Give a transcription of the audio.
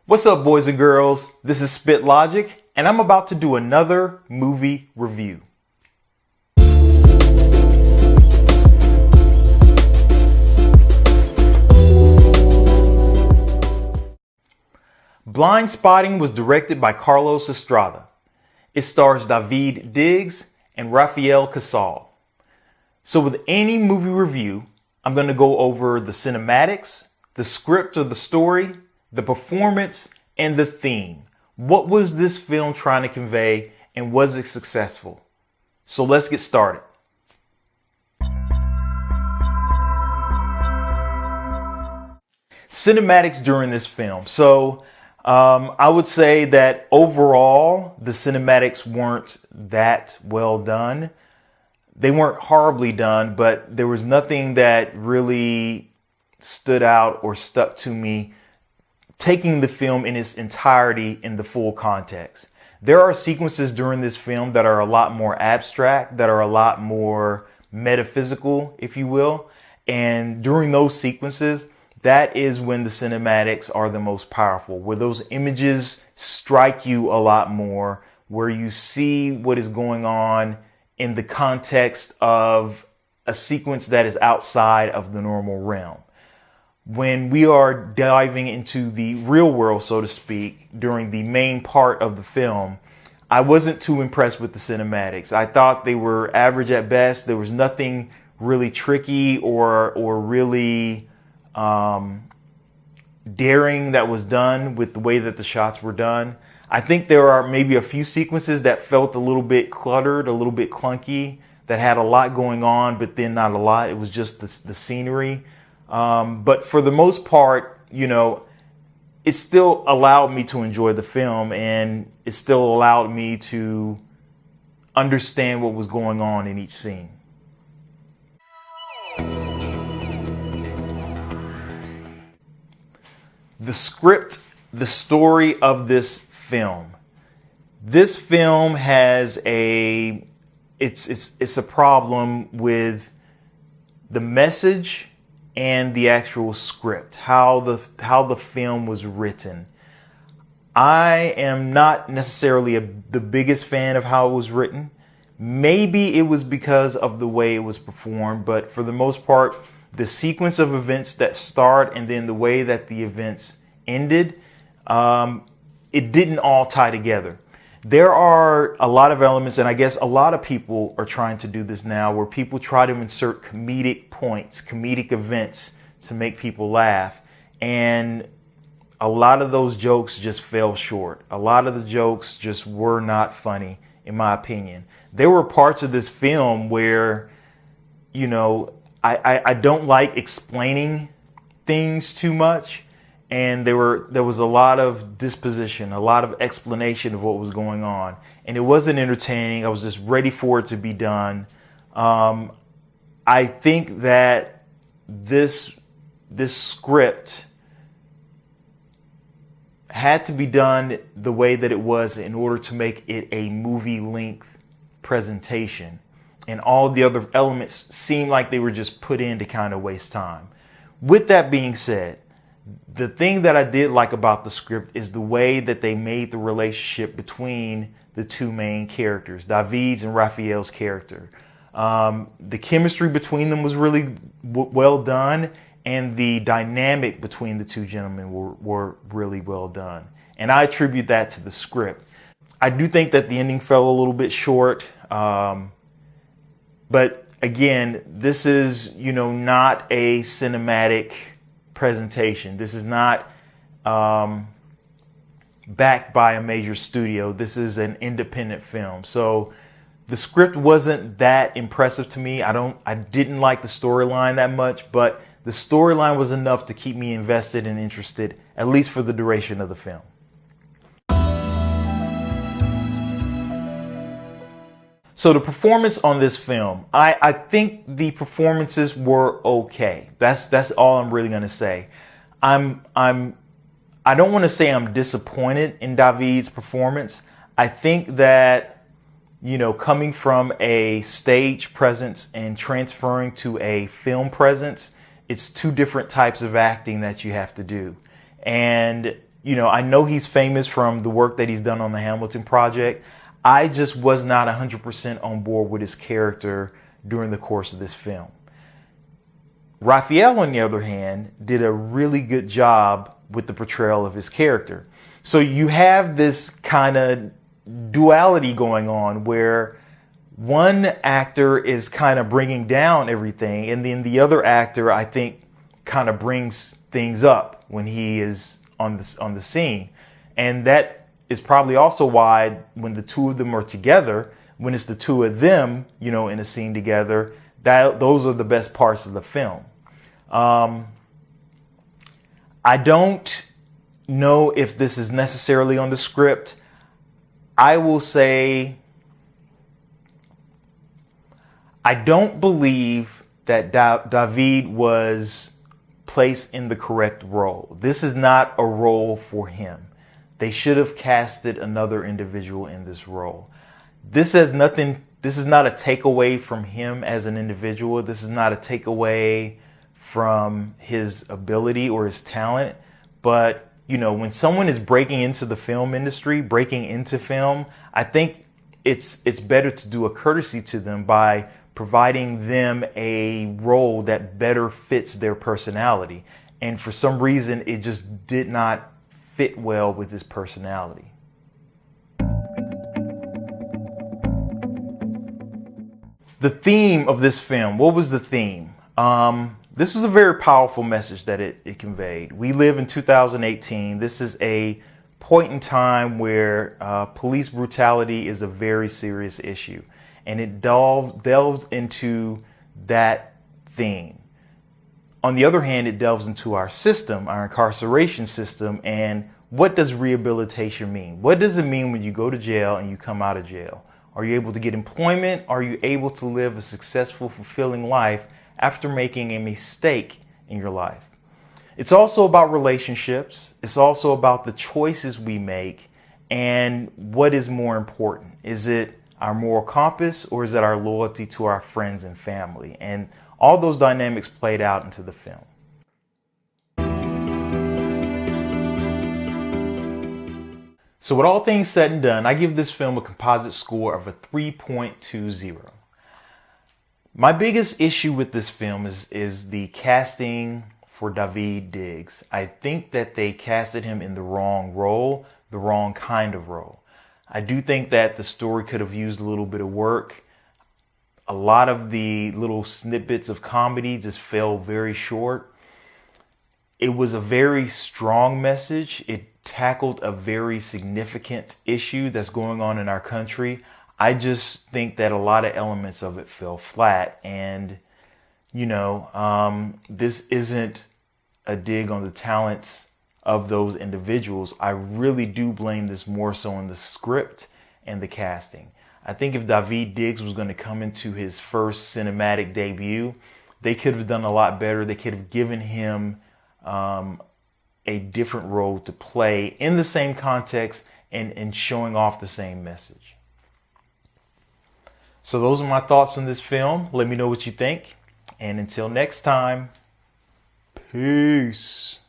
What's up, boys and girls? This is SPITLOGIC, and I'm about to do another movie review. Blindspotting was directed by Carlos Estrada. It stars David Diggs and Rafael Casal. So with any movie review, I'm going to go over the cinematics, the script or the story, the performance, and the theme. What was this film trying to convey, and was it successful? So let's get started. Cinematics during this film. So I would say that overall, the cinematics weren't that well done. They weren't horribly done, but there was nothing that really stood out or stuck to me taking the film in its entirety in the full context. There are sequences during this film that are a lot more abstract, that are a lot more metaphysical, if you will. And during those sequences, that is when the cinematics are the most powerful, where those images strike you a lot more, where you see what is going on in the context of a sequence that is outside of the normal realm. When we are diving into the real world, so to speak, during the main part of the film, I wasn't too impressed with the cinematics. I thought they were average at best. There was nothing really tricky or really daring that was done with the way that the shots were done. I think there are maybe a few sequences that felt a little bit cluttered, a little bit clunky, that had a lot going on, but then not a lot. It was just the scenery. But for the most part, you know, it still allowed me to enjoy the film, and it still allowed me to understand what was going on in each scene. The script, the story of this film. This film has it's a problem with the message and the actual script, how the film was written. I am not necessarily the biggest fan of how it was written. Maybe it was because of the way it was performed, but for the most part, the sequence of events that start and then the way that the events ended, it didn't all tie together. There are a lot of elements, and I guess a lot of people are trying to do this now, where people try to insert comedic points, comedic events to make people laugh. And a lot of those jokes just fell short. A lot of the jokes just were not funny, in my opinion. There were parts of this film where, you know, I don't like explaining things too much. And there was a lot of disposition, a lot of explanation of what was going on. And it wasn't entertaining. I was just ready for it to be done. I think that this script had to be done the way that it was in order to make it a movie-length presentation. And all the other elements seemed like they were just put in to kind of waste time. With that being said, the thing that I did like about the script is the way that they made the relationship between the two main characters, David's and Rafael's character. The chemistry between them was really well done, and the dynamic between the two gentlemen were really well done. And I attribute that to the script. I do think that the ending fell a little bit short, but again, this is, you know, not a cinematic presentation. This is not backed by a major studio. This is an independent film. So the script wasn't that impressive to me. I didn't like the storyline that much, but the storyline was enough to keep me invested and interested, at least for the duration of the film. So the performance on this film, I think the performances were okay. That's all I'm really gonna say. I don't want to say I'm disappointed in David's performance. I think that, you know, coming from a stage presence and transferring to a film presence, it's two different types of acting that you have to do. And I know he's famous from the work that he's done on the Hamilton Project. I just was not 100% on board with his character during the course of this film. Raphael, on the other hand, did a really good job with the portrayal of his character. So you have this kind of duality going on where one actor is kind of bringing down everything, and then the other actor, I think, kind of brings things up when he is on the scene. And that is probably also why when the two of them are together, when it's the two of them, in a scene together, those are the best parts of the film. I don't know if this is necessarily on the script. I will say I don't believe that David was placed in the correct role. This is not a role for him. They should have casted another individual in this role. This is not a takeaway from him as an individual. This is not a takeaway from his ability or his talent. But, when someone is breaking into the film industry, breaking into film, I think it's better to do a courtesy to them by providing them a role that better fits their personality. And for some reason, it just did not fit well with his personality. The theme of this film, what was the theme? This was a very powerful message that it conveyed. We live in 2018. This is a point in time where police brutality is a very serious issue. And it delves into that theme. On the other hand, it delves into our system, our incarceration system, and what does rehabilitation mean? What does it mean when you go to jail and you come out of jail? Are you able to get employment? Are you able to live a successful, fulfilling life after making a mistake in your life? It's also about relationships. It's also about the choices we make and what is more important. Is it our moral compass or is it our loyalty to our friends and family? And all those dynamics played out into the film. So with all things said and done, I give this film a composite score of a 3.20. My biggest issue with this film is the casting for David Diggs. I think that they casted him in the wrong role, the wrong kind of role. I do think that the story could have used a little bit of work. A lot of the little snippets of comedy just fell very short. It was a very strong message. It tackled a very significant issue that's going on in our country. I just think that a lot of elements of it fell flat. And, this isn't a dig on the talents of those individuals. I really do blame this more so on the script and the casting. I think if David Diggs was going to come into his first cinematic debut, they could have done a lot better. They could have given him a different role to play in the same context and showing off the same message. So those are my thoughts on this film. Let me know what you think. And until next time, peace.